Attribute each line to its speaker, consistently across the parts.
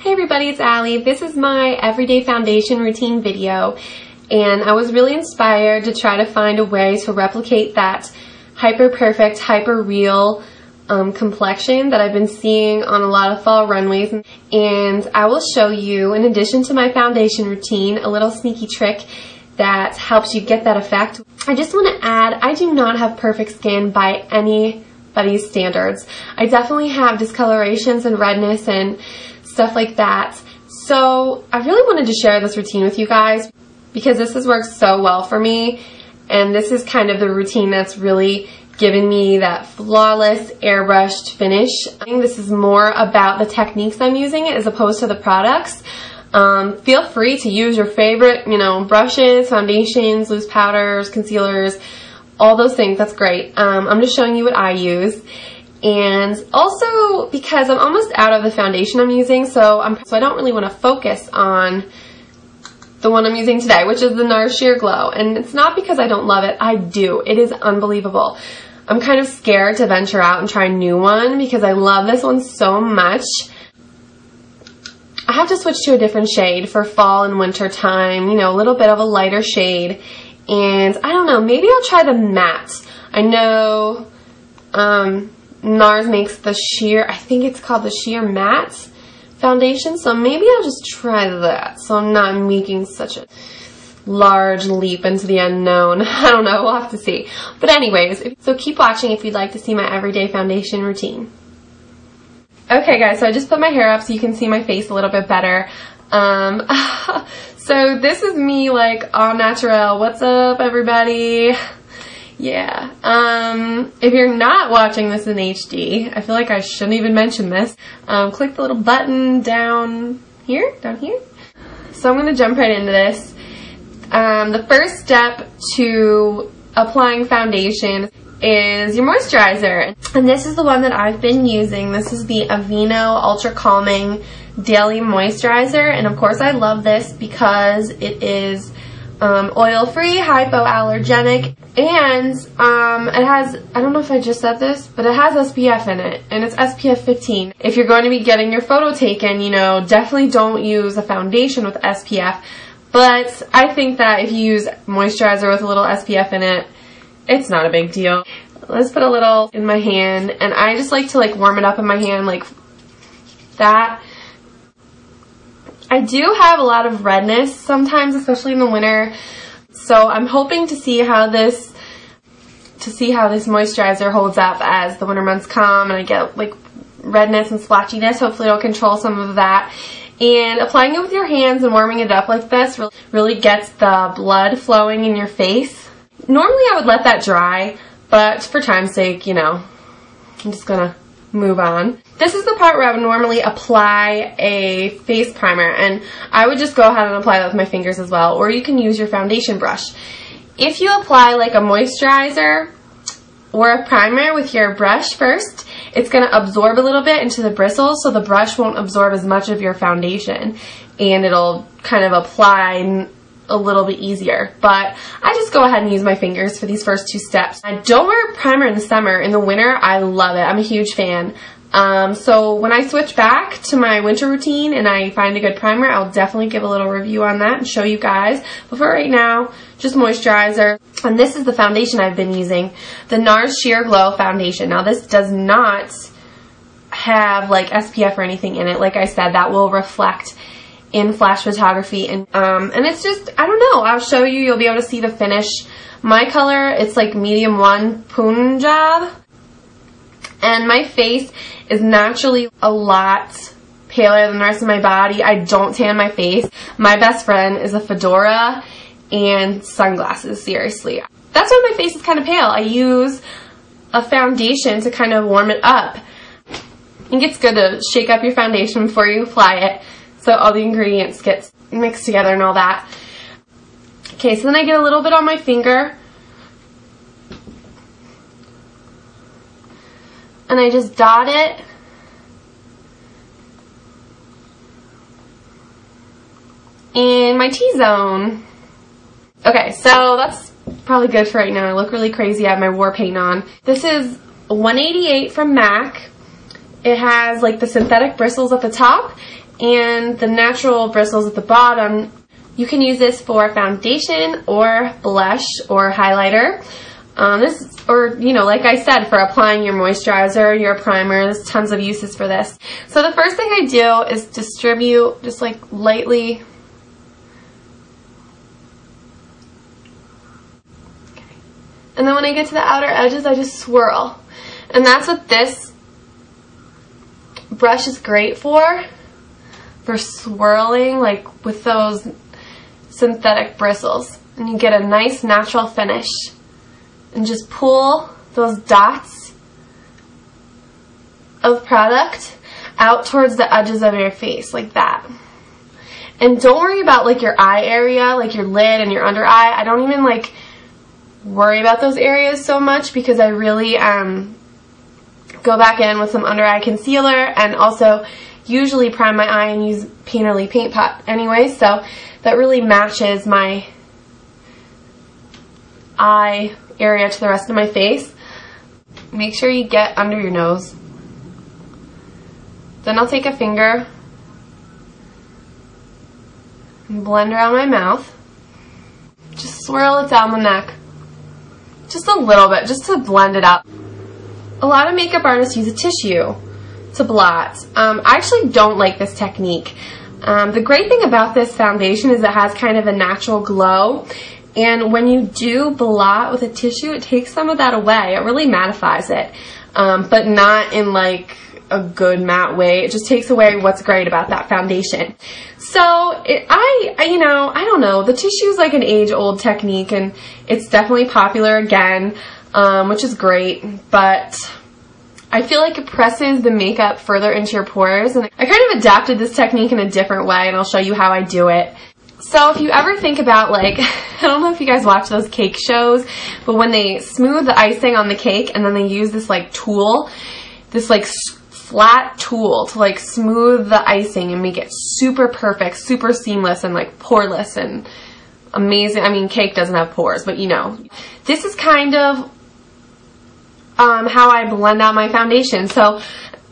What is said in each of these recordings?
Speaker 1: Hey everybody, it's Allie. This is my everyday foundation routine video, and I was really inspired to try to find a way to replicate that hyper perfect, hyper real complexion that I've been seeing on a lot of fall runways. And I will show you, in addition to my foundation routine, a little sneaky trick that helps you get that effect. I just want to add, I do not have perfect skin by anybody's standards. I definitely have discolorations and redness and stuff like that. So I really wanted to share this routine with you guys because this has worked so well for me, and this is kind of the routine that's really given me that flawless airbrushed finish. I think this is more about the techniques I'm using as opposed to the products. Feel free to use your favorite, brushes, foundations, loose powders, concealers, all those things. That's great. I'm just showing you what I use. And also because I'm almost out of the foundation I'm using, so I don't really want to focus on the one I'm using today, which is the NARS Sheer Glow. And it's not because I don't love it. I do. It is unbelievable. I'm kind of scared to venture out and try a new one because I love this one so much. I have to switch to a different shade for fall and winter time, a little bit of a lighter shade. And I don't know, maybe I'll try the matte. I know NARS makes the sheer, I think it's called the Sheer Matte foundation, so maybe I'll just try that so I'm not making such a large leap into the unknown. I don't know, we'll have to see. But anyways, so keep watching if you'd like to see my everyday foundation routine. Okay guys, so I just put my hair up so you can see my face a little bit better. So this is me like au naturel. What's up everybody? Yeah, if you're not watching this in HD, I feel like I shouldn't even mention this. Click the little button down here. So I'm going to jump right into this. The first step to applying foundation is your moisturizer. And this is the one that I've been using. This is the Aveeno Ultra Calming Daily Moisturizer. And of course I love this because it is oil-free, hypoallergenic, and it has, I don't know if I just said this, but it has SPF in it, and it's SPF 15. If you're going to be getting your photo taken, definitely don't use a foundation with SPF, but I think that if you use moisturizer with a little SPF in it, it's not a big deal. Let's put a little in my hand, and I just like to warm it up in my hand like that. I do have a lot of redness sometimes, especially in the winter, so I'm hoping to see how this moisturizer holds up as the winter months come and I get redness and splotchiness. Hopefully it'll control some of that. And applying it with your hands and warming it up like this really gets the blood flowing in your face. Normally I would let that dry, but for time's sake, I'm just gonna move on. This is the part where I would normally apply a face primer, and I would just go ahead and apply that with my fingers as well, or you can use your foundation brush. If you apply a moisturizer or a primer with your brush first, it's going to absorb a little bit into the bristles, so the brush won't absorb as much of your foundation, and it'll kind of apply a little bit easier. But I just go ahead and use my fingers for these first two steps. I don't wear primer in the summer. In the winter, I love it. I'm a huge fan. So when I switch back to my winter routine and I find a good primer, I'll definitely give a little review on that and show you guys. But for right now, just moisturizer. And this is the foundation I've been using, the NARS Sheer Glow foundation. Now this does not have SPF or anything in it. Like I said, that will reflect in flash photography, and it's just, I don't know, I'll show you, you'll be able to see the finish. My color, it's medium 1 Punjab, and my face is naturally a lot paler than the rest of my body. I don't tan my face. My best friend is a fedora and sunglasses, seriously. That's why my face is kind of pale. I use a foundation to kind of warm it up. I think it's good to shake up your foundation before you apply it, so all the ingredients get mixed together and all that. Okay, so then I get a little bit on my finger, and I just dot it. In my T-zone. Okay, so that's probably good for right now. I look really crazy. I have my war paint on. This is 188 from MAC. It has the synthetic bristles at the top, and the natural bristles at the bottom. You can use this for foundation or blush or highlighter. Like I said, for applying your moisturizer, your primer. There's tons of uses for this. So the first thing I do is distribute just like lightly. Okay. And then when I get to the outer edges, I just swirl. And that's what this brush is great for swirling, like with those synthetic bristles. And you get a nice natural finish. And just pull those dots of product out towards the edges of your face, like that. And don't worry about like your eye area, like your lid and your under eye. I don't even like worry about those areas so much because I really go back in with some under eye concealer and also usually prime my eye and use Painterly Paint Pot anyway, so that really matches my eye area to the rest of my face. Make sure you get under your nose. Then I'll take a finger and blend around my mouth. Just swirl it down the neck. Just a little bit, just to blend it out. A lot of makeup artists use a tissue to blot. I actually don't like this technique. The great thing about this foundation is it has kind of a natural glow. And when you do blot with a tissue, it takes some of that away. It really mattifies it, but not in like a good matte way. It just takes away what's great about that foundation. So I don't know. The tissue is like an age-old technique, and it's definitely popular again, which is great. But I feel like it presses the makeup further into your pores, and I kind of adapted this technique in a different way, and I'll show you how I do it. So if you ever think about, like, I don't know if you guys watch those cake shows, but when they smooth the icing on the cake and then they use this like tool, this like flat tool to like smooth the icing and make it super perfect, super seamless and like poreless and amazing. I mean, cake doesn't have pores, but you know. This is kind of how I blend out my foundation. So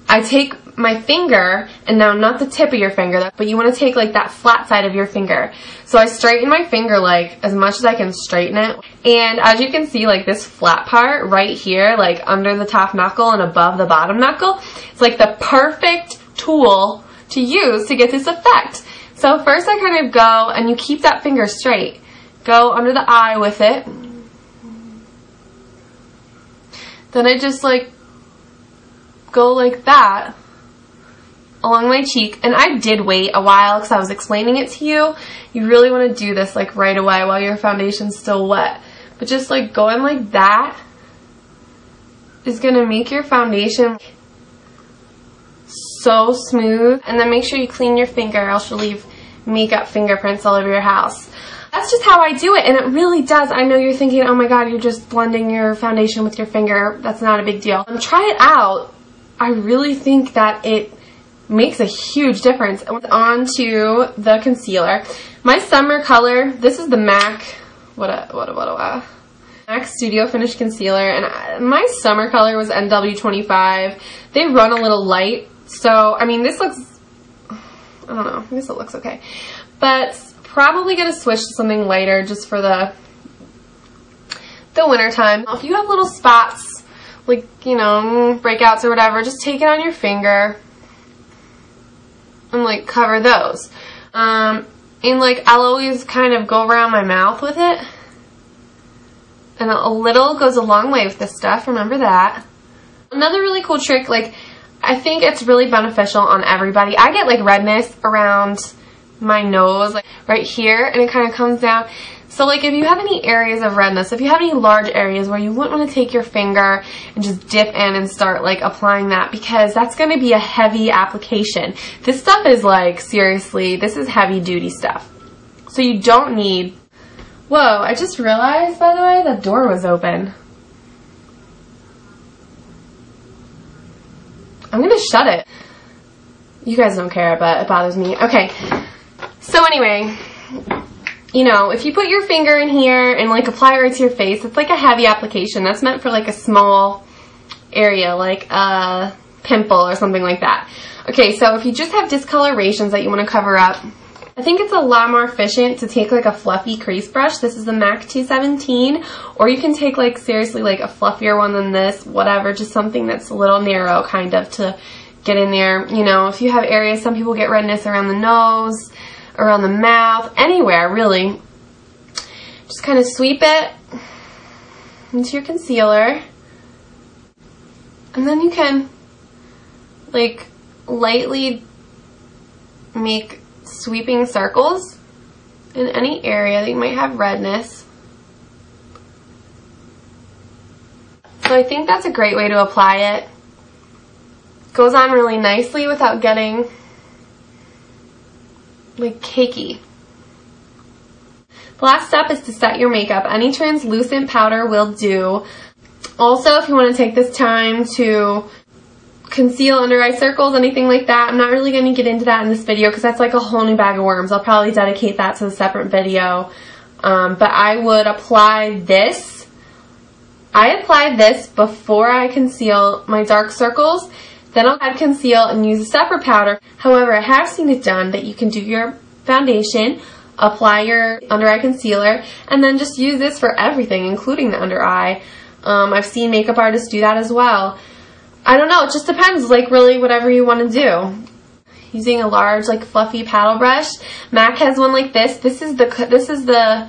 Speaker 1: I take my finger, and now not the tip of your finger, but you want to take like that flat side of your finger. So I straighten my finger like as much as I can straighten it. And as you can see, like this flat part right here, like under the top knuckle and above the bottom knuckle, it's like the perfect tool to use to get this effect. So first I kind of go, and you keep that finger straight. Go under the eye with it. Then I just like go like that along my cheek, and I did wait a while because I was explaining it to you. You really want to do this like right away while your foundation's still wet, but just like going like that is going to make your foundation so smooth. And then make sure you clean your finger, else you'll leave makeup fingerprints all over your house. That's just how I do it, and it really does. I know you're thinking, oh my god, you're just blending your foundation with your finger. That's not a big deal. Try it out. I really think that it makes a huge difference. On to the concealer. My summer color, this is the MAC, MAC Studio Finish Concealer, and my summer color was NW25. They run a little light, so, I mean, this looks, I don't know, I guess it looks okay. But probably going to switch to something lighter just for the winter time. If you have little spots, like, you know, breakouts or whatever, just take it on your finger and like cover those. And like I'll always kind of go around my mouth with it, and a little goes a long way with this stuff, remember that. Another really cool trick, like I think it's really beneficial on everybody. I get like redness around my nose, like right here, and it kind of comes down. So like if you have any areas of redness, if you have any large areas where you wouldn't want to take your finger and just dip in and start like applying that, because that's going to be a heavy application. This stuff is like, seriously, this is heavy duty stuff. So you don't need... Whoa, I just realized, by the way, the door was open. I'm going to shut it. You guys don't care, but it bothers me. Okay, so anyway... You know, if you put your finger in here and like apply it right to your face, it's like a heavy application. That's meant for like a small area, like pimple or something like that. Okay, so if you just have discolorations that you want to cover up, I think it's a lot more efficient to take like a fluffy crease brush. This is the MAC 217, or you can take like seriously like a fluffier one than this, whatever, just something that's a little narrow kind of to get in there. You know, if you have areas, some people get redness around the nose, around the mouth, anywhere really. Just kind of sweep it into your concealer, and then you can like lightly make sweeping circles in any area that you might have redness. So I think that's a great way to apply it. Goes on really nicely without getting like cakey. The last step is to set your makeup. Any translucent powder will do. Also, if you want to take this time to conceal under eye circles, anything like that, I'm not really going to get into that in this video because that's like a whole new bag of worms. I'll probably dedicate that to a separate video. But I would apply this. I apply this before I conceal my dark circles. Then I'll add conceal and use a separate powder. However, I have seen it done that you can do your foundation, apply your under eye concealer, and then just use this for everything, including the under eye. I've seen makeup artists do that as well. I don't know, it just depends, like really whatever you want to do. Using a large like fluffy paddle brush. MAC has one like this. This is the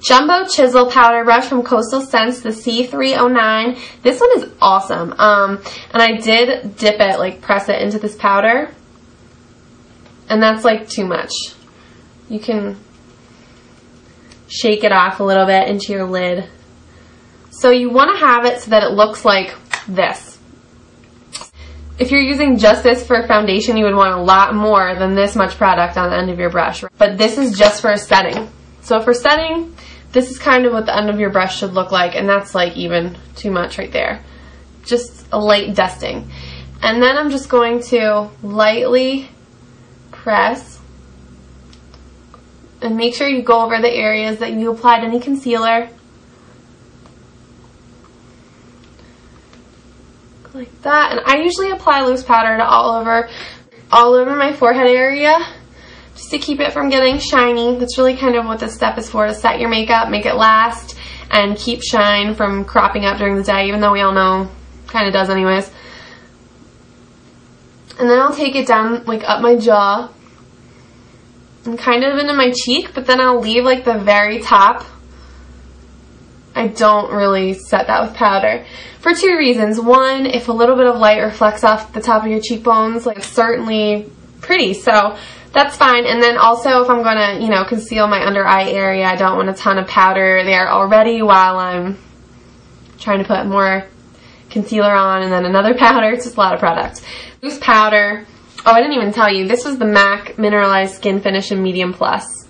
Speaker 1: Jumbo Chisel Powder Brush from Coastal Scents, the C309. This one is awesome. And I did dip it, like press it into this powder. And that's like too much. You can shake it off a little bit into your lid. So you want to have it so that it looks like this. If you're using just this for foundation, you would want a lot more than this much product on the end of your brush. But this is just for setting. So for setting, this is kind of what the end of your brush should look like, and that's like even too much right there. Just a light dusting. And then I'm just going to lightly press and make sure you go over the areas that you applied any concealer. Like that. And I usually apply loose powder to all over my forehead area just to keep it from getting shiny. That's really kind of what this step is for, to set your makeup, make it last, and keep shine from cropping up during the day, even though we all know kind of does anyways. And then I'll take it down like up my jaw and kind of into my cheek, but then I'll leave like the very top. I don't really set that with powder for two reasons. One, if a little bit of light reflects off the top of your cheekbones, like certainly pretty, so that's fine. And then also if I'm going to, you know, conceal my under eye area, I don't want a ton of powder there already while I'm trying to put more concealer on and then another powder. It's just a lot of product. Loose powder. Oh, I didn't even tell you. This was the MAC Mineralized Skin Finish in Medium Plus,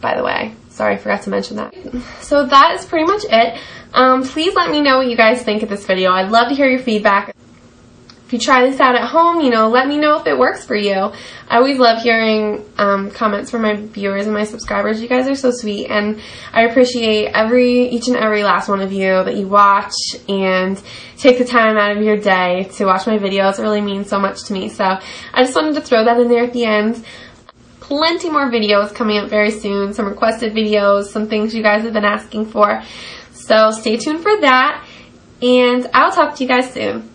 Speaker 1: by the way. Sorry, I forgot to mention that. So that is pretty much it. Please let me know what you guys think of this video. I'd love to hear your feedback. If you try this out at home, you know, let me know if it works for you. I always love hearing comments from my viewers and my subscribers. You guys are so sweet, and I appreciate each and every last one of you that you watch and take the time out of your day to watch my videos. It really means so much to me. So I just wanted to throw that in there at the end. Plenty more videos coming up very soon, some requested videos, some things you guys have been asking for. So stay tuned for that, and I'll talk to you guys soon.